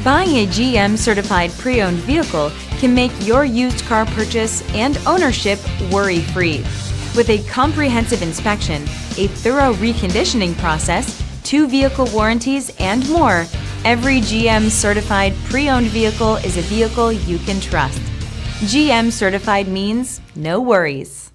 Buying a GM certified pre-owned vehicle can make your used car purchase and ownership worry-free. With a comprehensive inspection, a thorough reconditioning process, 2 vehicle warranties, and more, every GM certified pre-owned vehicle is a vehicle you can trust. GM certified means no worries.